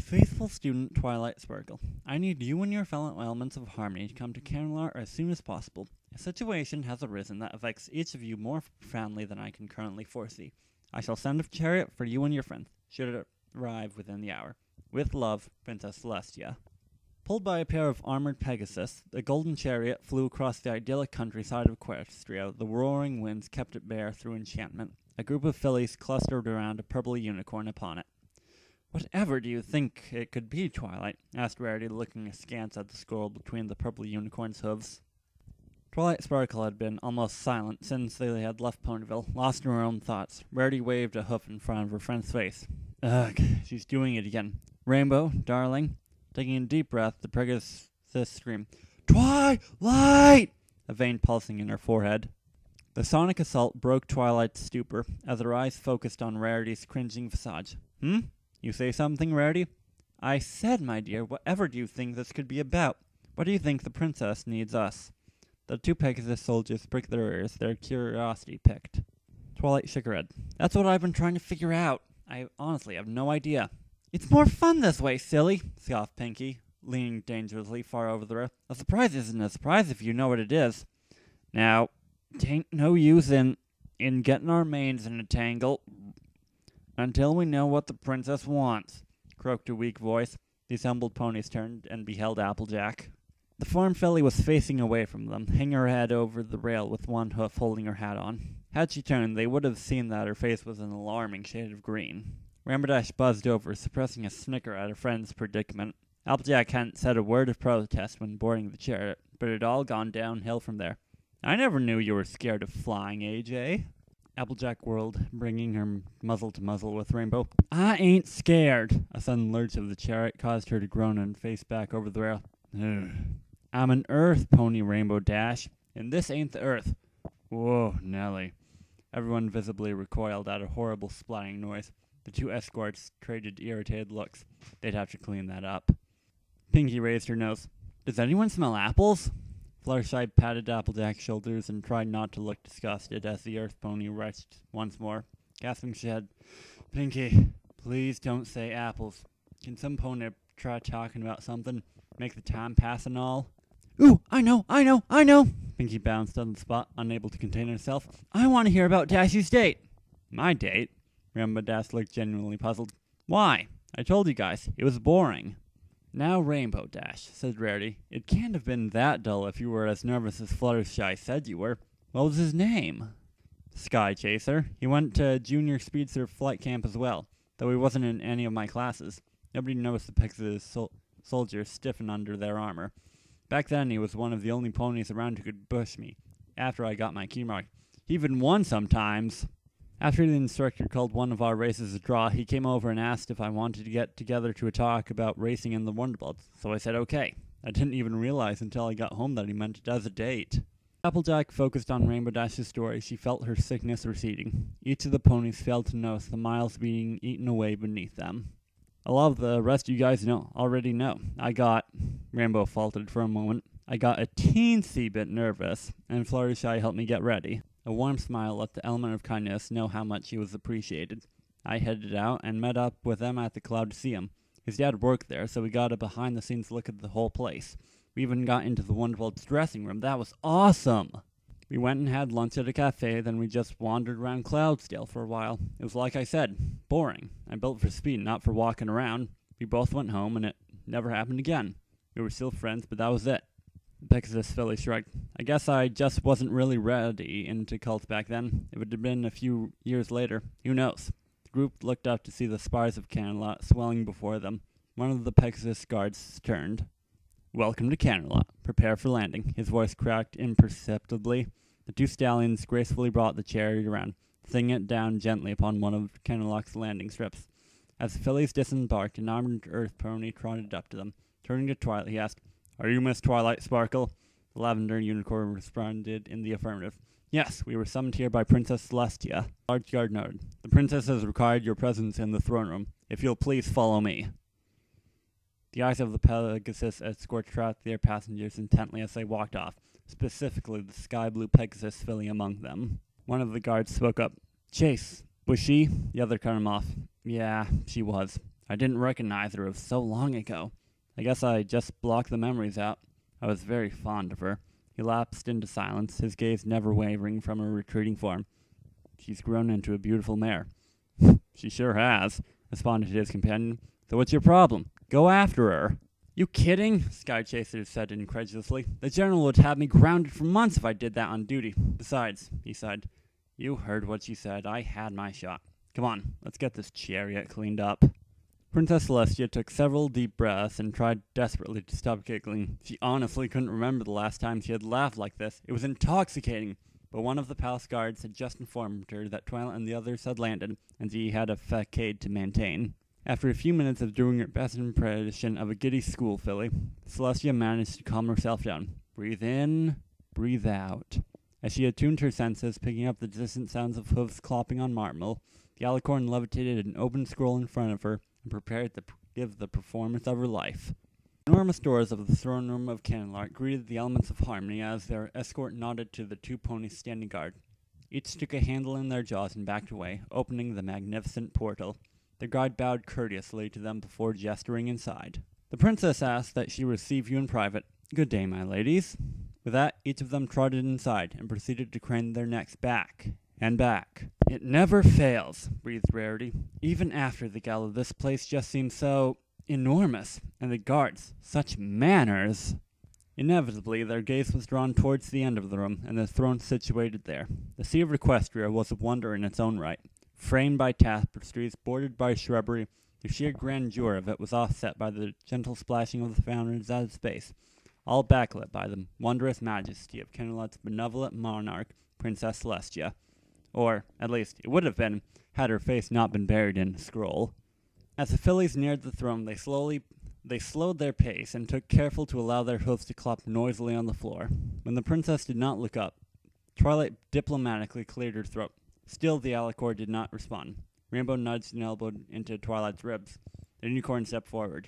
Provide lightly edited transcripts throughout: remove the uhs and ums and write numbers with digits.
faithful student, Twilight Sparkle. I need you and your fellow elements of harmony to come to Camelot as soon as possible. A situation has arisen that affects each of you more profoundly than I can currently foresee. I shall send a chariot for you and your friends, should it arrive within the hour. With love, Princess Celestia. Pulled by a pair of armored Pegasus, the golden chariot flew across the idyllic countryside of Equestria. The roaring winds kept it bare through enchantment. A group of fillies clustered around a purple unicorn upon it. "Whatever do you think it could be, Twilight?" asked Rarity, looking askance at the scroll between the purple unicorn's hooves. Twilight Sparkle had been almost silent since they had left Ponyville, lost in her own thoughts. Rarity waved a hoof in front of her friend's face. Ugh, she's doing it again. Rainbow, darling. Taking a deep breath, the Pegasus screamed, "Twilight!" a vein pulsing in her forehead. The sonic assault broke Twilight's stupor as her eyes focused on Rarity's cringing visage. You say something, Rarity? I said, my dear, whatever do you think this could be about? What do you think the princess needs us? The two Pegasus soldiers pricked their ears, their curiosity piqued. Twilight shook her head. That's what I've been trying to figure out. I honestly have no idea. It's more fun this way, silly, scoffed Pinkie, leaning dangerously far over the rail. A surprise isn't a surprise if you know what it is. Now, 'tain't no use in getting our manes in a tangle until we know what the princess wants, croaked a weak voice. These humbled ponies turned and beheld Applejack. The farm filly was facing away from them, hanging her head over the rail with one hoof holding her hat on. Had she turned, they would have seen that her face was an alarming shade of green. Ramberdash buzzed over, suppressing a snicker at her friend's predicament. Applejack hadn't said a word of protest when boarding the chariot, but it had all gone downhill from there. I never knew you were scared of flying, AJ. Applejack whirled, bringing her muzzle to muzzle with Rainbow. I ain't scared. A sudden lurch of the chariot caused her to groan and face back over the rail. Ugh. I'm an Earth pony, Rainbow Dash, and this ain't the Earth. Whoa, Nelly. Everyone visibly recoiled at a horrible splatting noise. The two escorts traded irritated looks. They'd have to clean that up. Pinkie raised her nose. Does anyone smell apples? Fluttershy patted Applejack's shoulders and tried not to look disgusted as the Earth pony retched once more. Gasping, she said, Pinkie, please don't say apples. Can some pony try talking about something? Make the time pass and all? Ooh, I know! Pinkie bounced on the spot, unable to contain herself. I want to hear about Dashie's date. My date? Rainbow Dash looked genuinely puzzled. Why? I told you guys, it was boring. Now, Rainbow Dash, said Rarity, it can't have been that dull if you were as nervous as Fluttershy said you were. What was his name? Sky Chaser. He went to Junior Speedster Flight Camp as well, though he wasn't in any of my classes. Nobody noticed the Pegasus soldiers stiffen under their armor. Back then, he was one of the only ponies around who could push me, after I got my key mark. He even won sometimes. After the instructor called one of our races a draw, he came over and asked if I wanted to get together to a talk about racing in the Wonderbolts, so I said okay. I didn't even realize until I got home that he meant it as a date. Applejack focused on Rainbow Dash's story. She felt her sickness receding. Each of the ponies failed to notice the miles being eaten away beneath them. A lot of the rest of you guys already know. Rainbow faltered for a moment. I got a teensy bit nervous, and Fluttershy helped me get ready. A warm smile let the element of kindness know how much he was appreciated. I headed out and met up with them at the Cloudseum. His dad worked there, so we got a behind-the-scenes look at the whole place. We even got into the Wonderbolt's dressing room. That was awesome! We went and had lunch at a cafe, then we just wandered around Cloudsdale for a while. It was like I said, boring. I'm built for speed, not for walking around. We both went home, and it never happened again. We were still friends, but that was it. Pegasus filly shrugged. I guess I just wasn't really ready into cults back then. If it had been a few years later, who knows? The group looked up to see the spires of Camelot swelling before them. One of the Pegasus guards turned. Welcome to Camelot. Prepare for landing. His voice cracked imperceptibly. The two stallions gracefully brought the chariot around, setting it down gently upon one of Camelot's landing strips. As the fillies disembarked, an armored Earth pony trotted up to them. Turning to Twilight, he asked, Are you Miss Twilight Sparkle? The lavender unicorn responded in the affirmative. Yes, we were summoned here by Princess Celestia. The large guard nodded. The princess has required your presence in the throne room. If you'll please follow me. The eyes of the Pegasus escort tracked their passengers intently as they walked off, specifically the sky-blue Pegasus filly among them. One of the guards spoke up. Chase, was she? The other cut him off. Yeah, she was. I didn't recognize her. It was so long ago. I guess I just blocked the memories out. I was very fond of her. He lapsed into silence, his gaze never wavering from her retreating form. She's grown into a beautiful mare. She sure has, responded his companion. So what's your problem? Go after her. You kidding? Sky Chaser said incredulously. The general would have me grounded for months if I did that on duty. Besides, he sighed, you heard what she said. I had my shot. Come on, let's get this chariot cleaned up. Princess Celestia took several deep breaths and tried desperately to stop giggling. She honestly couldn't remember the last time she had laughed like this. It was intoxicating. But one of the palace guards had just informed her that Twilight and the others had landed, and she had a facade to maintain. After a few minutes of doing her best impression of a giddy school filly, Celestia managed to calm herself down. Breathe in, breathe out. As she attuned her senses, picking up the distant sounds of hooves clopping on marble, the alicorn levitated an open scroll in front of her and prepared to give the performance of her life. The enormous doors of the throne room of Canterlot greeted the elements of harmony as their escort nodded to the two ponies standing guard. Each took a handle in their jaws and backed away, opening the magnificent portal. The guide bowed courteously to them before gesturing inside. The princess asked that she receive you in private. Good day, my ladies. With that, each of them trotted inside and proceeded to crane their necks back and back. It never fails, breathed Rarity. Even after the gala, this place just seems so enormous, and the guards, such manners. Inevitably, their gaze was drawn towards the end of the room, and the throne situated there. The Sea of Equestria was a wonder in its own right. Framed by tapestries, bordered by shrubbery, the sheer grandeur of it was offset by the gentle splashing of the fountains at its base, all backlit by the wondrous majesty of Canterlot's benevolent monarch, Princess Celestia. Or, at least, it would have been, had her face not been buried in a scroll. As the fillies neared the throne, they slowed their pace and took careful to allow their hoofs to clop noisily on the floor. When the princess did not look up, Twilight diplomatically cleared her throat. Still, the alicorn did not respond. Rainbow nudged and elbowed into Twilight's ribs. The unicorn stepped forward.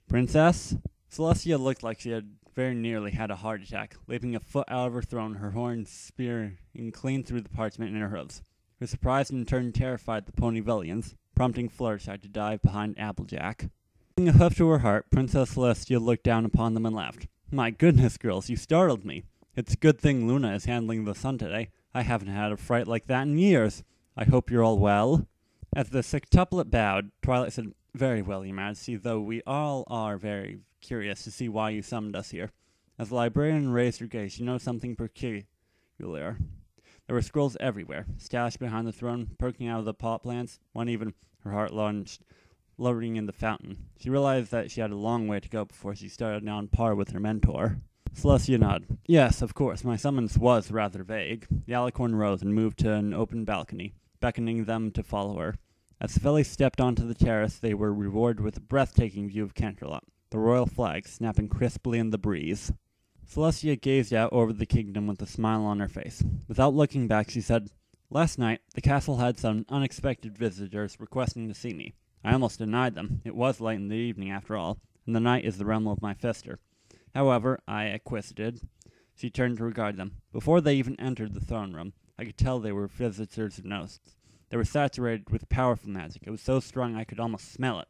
Princess? Celestia looked like she had very nearly had a heart attack. Leaping a foot out of her throne, her horns spearing clean through the parchment in her hooves. Her surprise in turn terrified the pony Villians, prompting Fluttershy to dive behind Applejack. Putting a hoof to her heart, Princess Celestia looked down upon them and laughed. My goodness, girls, you startled me. It's a good thing Luna is handling the sun today. I haven't had a fright like that in years. I hope you're all well. As the sextuplet bowed, Twilight said, Very well, Your Majesty, though we all are very curious to see why you summoned us here. As the librarian raised her gaze, she noticed something peculiar. There were scrolls everywhere, stashed behind the throne, perking out of the pot plants, one even, her heart lunged, lowering in the fountain. She realized that she had a long way to go before she started on par with her mentor. Celestia nodded. Yes, of course, my summons was rather vague. The alicorn rose and moved to an open balcony, beckoning them to follow her. As the fillies stepped onto the terrace, they were rewarded with a breathtaking view of Canterlot, the royal flag snapping crisply in the breeze. Celestia gazed out over the kingdom with a smile on her face. Without looking back, she said, Last night, the castle had some unexpected visitors requesting to see me. I almost denied them. It was late in the evening, after all, and the night is the realm of my fister. However, I acquiesced. She turned to regard them. Before they even entered the throne room, I could tell they were visitors of note. They were saturated with powerful magic. It was so strong I could almost smell it.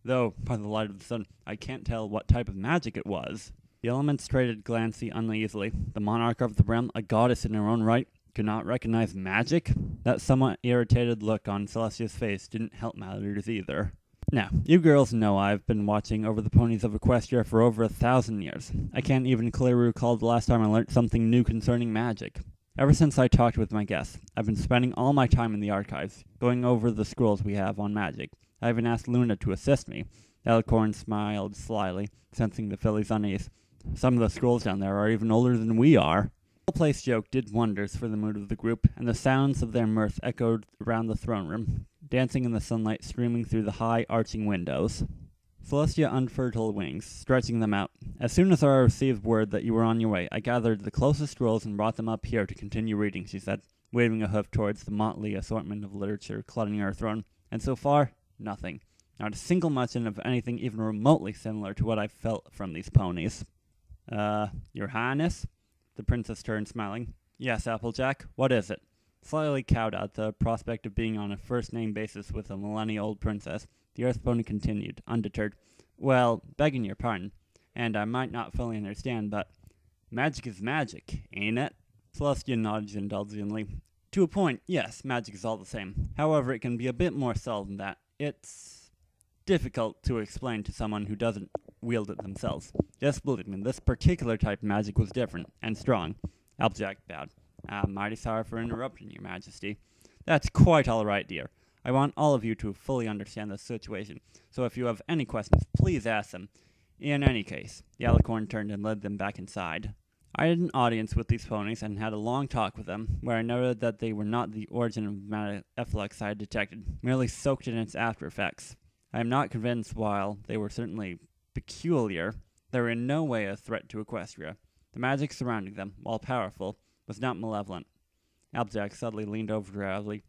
Though, by the light of the sun, I can't tell what type of magic it was. The elements traded glances uneasily. The monarch of the realm, a goddess in her own right, could not recognize magic? That somewhat irritated look on Celestia's face didn't help matters either. Now, you girls know I've been watching over the ponies of Equestria for over 1,000 years. I can't even clearly recall the last time I learned something new concerning magic. Ever since I talked with my guests, I've been spending all my time in the archives, going over the scrolls we have on magic. I even asked Luna to assist me. Alicorn smiled slyly, sensing the filly's unease. Some of the scrolls down there are even older than we are. The whole-place joke did wonders for the mood of the group, and the sounds of their mirth echoed around the throne room, dancing in the sunlight streaming through the high, arching windows. Celestia unfurled her wings, stretching them out. As soon as I received word that you were on your way, I gathered the closest scrolls and brought them up here to continue reading, she said, waving a hoof towards the motley assortment of literature cluttering her throne. And so far, nothing. Not a single mention of anything even remotely similar to what I felt from these ponies. Your Highness? The princess turned, smiling. Yes, Applejack, what is it? Slightly cowed at the prospect of being on a first-name basis with a millennia-old princess, The Earth Pony continued, undeterred. Well, begging your pardon, and I might not fully understand, but magic is magic, ain't it? Celestia nodded indulgently. To a point, yes, magic is all the same. However, it can be a bit more subtle than that. It's difficult to explain to someone who doesn't wield it themselves. Just believe me, this particular type of magic was different and strong. Applejack bowed. I'm mighty sorry for interrupting, Your Majesty. That's quite all right, dear. I want all of you to fully understand the situation, so if you have any questions, please ask them. In any case, the Alicorn turned and led them back inside. I had an audience with these ponies and had a long talk with them, where I noted that they were not the origin of the efflux I had detected, merely soaked in its after effects. I am not convinced, while they were certainly peculiar, they were in no way a threat to Equestria. The magic surrounding them, while powerful, was not malevolent. Applejack suddenly leaned over drowsily.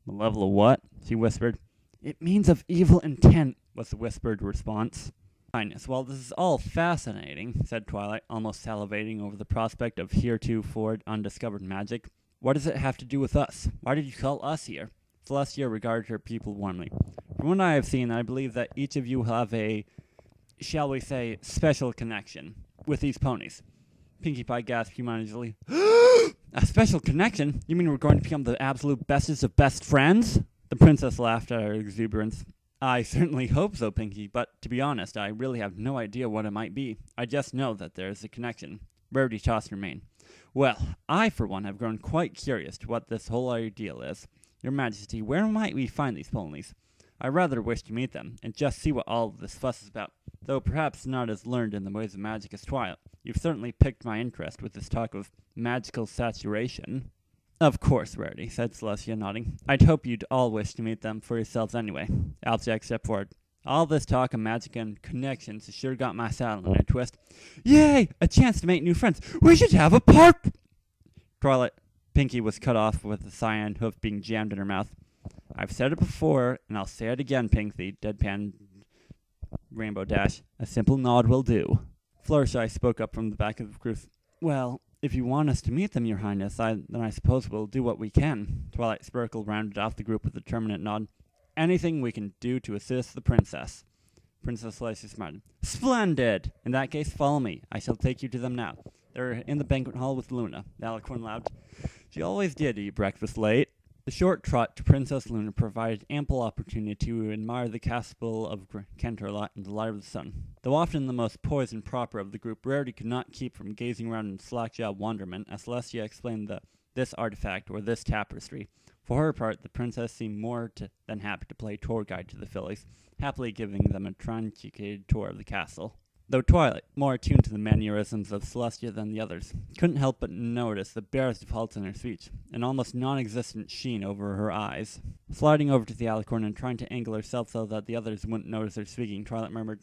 Malevolent what? She whispered. It means of evil intent, was the whispered response. Highness, while this is all fascinating, said Twilight, almost salivating over the prospect of heretofore undiscovered magic, what does it have to do with us? Why did you call us here? Celestia regarded her pupil warmly. From what I have seen, I believe that each of you have a, shall we say, special connection with these ponies. Pinkie Pie gasped humanely. A special connection? You mean we're going to become the absolute bestest of best friends? The princess laughed at her exuberance. I certainly hope so, Pinkie, but to be honest, I really have no idea what it might be. I just know that there is a connection. Rarity tossed her mane. Well, I, for one, have grown quite curious to what this whole ordeal is. Your Majesty, where might we find these ponies? I rather wish to meet them, and just see what all of this fuss is about, though perhaps not as learned in the ways of magic as Twilight. You've certainly piqued my interest with this talk of magical saturation. Of course, Rarity, said Celestia, nodding. I'd hope you'd all wish to meet them for yourselves anyway. Applejack stepped forward. All this talk of magic and connections has sure got my saddle in a twist. Yay! A chance to make new friends. We should have a park! Twilight. Pinkie was cut off with the cyan hoof being jammed in her mouth. I've said it before, and I'll say it again, Pinkie, deadpan Rainbow Dash. A simple nod will do. Fluttershy spoke up from the back of the group. Well, if you want us to meet them, Your Highness, then I suppose we'll do what we can. Twilight Sparkle rounded off the group with a determinate nod. Anything we can do to assist the princess. Princess Celestia smiled. Splendid! In that case, follow me. I shall take you to them now. They're in the banquet hall with Luna. The Alicorn laughed. She always did eat breakfast late. The short trot to Princess Luna provided ample opportunity to admire the castle of Canterlot in the light of the sun. Though often the most poised and proper of the group, Rarity could not keep from gazing around in slack-jawed wonderment as Celestia explained this artifact or this tapestry. For her part, the princess seemed more than happy to play tour guide to the fillies, happily giving them a truncated tour of the castle. Though Twilight, more attuned to the mannerisms of Celestia than the others, couldn't help but notice the barest of halts in her speech, an almost non-existent sheen over her eyes. Sliding over to the Alicorn and trying to angle herself so that the others wouldn't notice her speaking, Twilight murmured,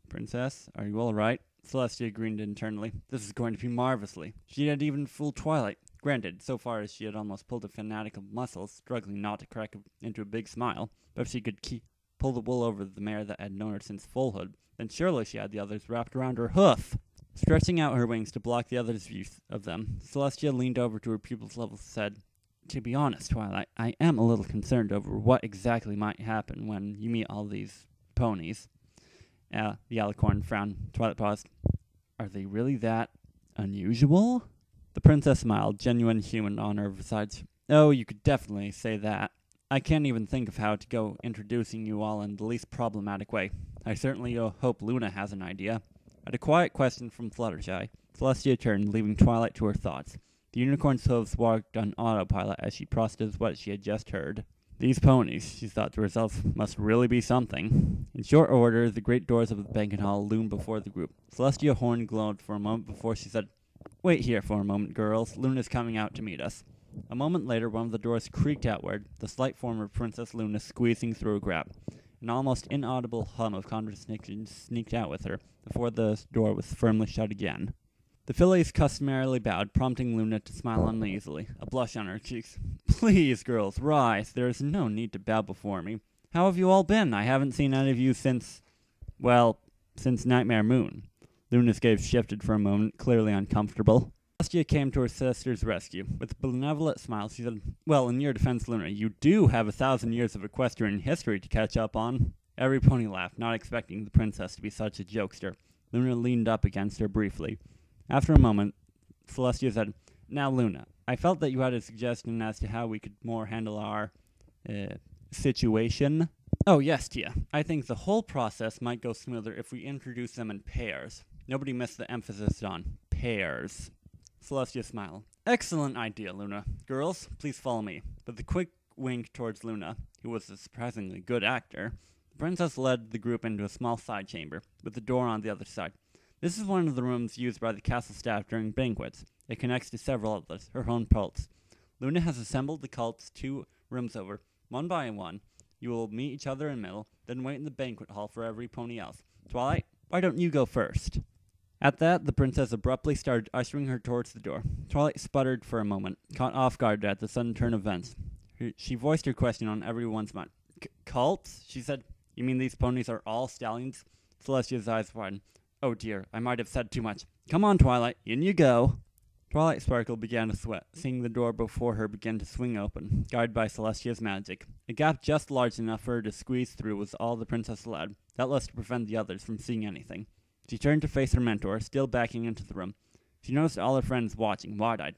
Princess, are you all right? Celestia grinned internally. This is going to be marvelously. She had even fooled Twilight. Granted, so far as she had almost pulled a fanatic of muscles, struggling not to crack into a big smile, but if she could pull the wool over the mare that had known her since foalhood, then surely she had the others wrapped around her hoof. Stretching out her wings to block the others' view of them, Celestia leaned over to her pupil's level and said, To be honest, Twilight, I am a little concerned over what exactly might happen when you meet all these ponies. The Alicorn frowned. Twilight paused. Are they really that unusual? The princess smiled, genuine human honor besides. Oh, you could definitely say that. I can't even think of how to go introducing you all in the least problematic way. I certainly hope Luna has an idea. At a quiet question from Fluttershy, Celestia turned, leaving Twilight to her thoughts. The unicorn's hooves walked on autopilot as she processed what she had just heard. These ponies, she thought to herself, must really be something. In short order, the great doors of the banquet hall loomed before the group. Celestia horn glowed for a moment before she said, Wait here for a moment, girls. Luna's coming out to meet us. A moment later, one of the doors creaked outward, the slight form of Princess Luna squeezing through a gap. An almost inaudible hum of conversation sneaked out with her, before the door was firmly shut again. The fillies customarily bowed, prompting Luna to smile uneasily, a blush on her cheeks. Please, girls, rise. There is no need to bow before me. How have you all been? I haven't seen any of you since Nightmare Moon. Luna's gaze shifted for a moment, clearly uncomfortable. Celestia came to her sister's rescue. With a benevolent smile, she said, Well, in your defense, Luna, you do have 1,000 years of equestrian history to catch up on. Every pony laughed, not expecting the princess to be such a jokester. Luna leaned up against her briefly. After a moment, Celestia said, "Now, Luna, I felt that you had a suggestion as to how we could more handle our, situation." "Oh, yes, Tia. I think the whole process might go smoother if we introduce them in pairs." Nobody missed the emphasis on pairs. Celestia smiled. "Excellent idea, Luna. Girls, please follow me." With a quick wink towards Luna, who was a surprisingly good actor, the princess led the group into a small side chamber, with the door on the other side. This is one of the rooms used by the castle staff during banquets. It connects to several others, her own cults. Luna has assembled the cults 2 rooms over, one by one. You will meet each other in the middle, then wait in the banquet hall for every pony else. Twilight, why don't you go first? At that, the princess abruptly started ushering her towards the door. Twilight sputtered for a moment, caught off guard at the sudden turn of events. She voiced her question on everyone's mind. "Cults?" she said. "You mean these ponies are all stallions?" Celestia's eyes widened. "Oh dear, I might have said too much. Come on, Twilight, in you go." Twilight Sparkle began to sweat, seeing the door before her begin to swing open, guided by Celestia's magic. A gap just large enough for her to squeeze through was all the princess allowed, that less to prevent the others from seeing anything. She turned to face her mentor, still backing into the room. She noticed all her friends watching, wide-eyed.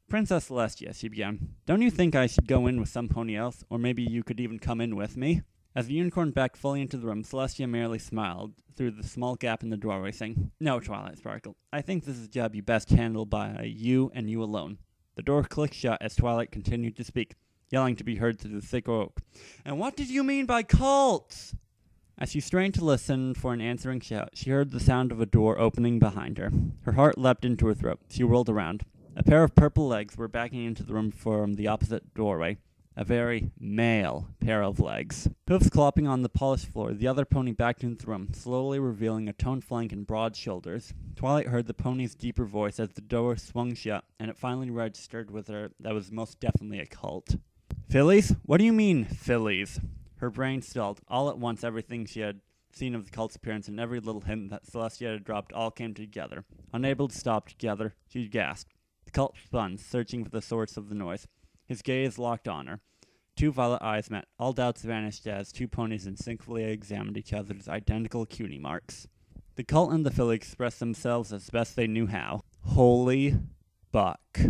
"Princess Celestia," she began, "don't you think I should go in with some pony else, or maybe you could even come in with me?" As the unicorn backed fully into the room, Celestia merely smiled through the small gap in the doorway, saying, "No, Twilight Sparkle. I think this is a job you best handle by you and you alone." The door clicked shut as Twilight continued to speak, yelling to be heard through the thick oak. "And what did you mean by cults?" As she strained to listen for an answering shout, she heard the sound of a door opening behind her. Her heart leapt into her throat. She whirled around. A pair of purple legs were backing into the room from the opposite doorway. A very male pair of legs. Hoofs clopping on the polished floor, the other pony backed into the room, slowly revealing a toned flank and broad shoulders. Twilight heard the pony's deeper voice as the door swung shut, and it finally registered with her that was most definitely a cult. "Fillies? What do you mean, fillies?" Her brain stalled. All at once, everything she had seen of the cult's appearance and every little hint that Celestia had dropped all came together. Unable to stop together, she gasped. The cult spun, searching for the source of the noise. His gaze locked on her. 2 violet eyes met. All doubts vanished as 2 ponies instinctively examined each other's identical cutie marks. The cult and the filly expressed themselves as best they knew how. Holy buck.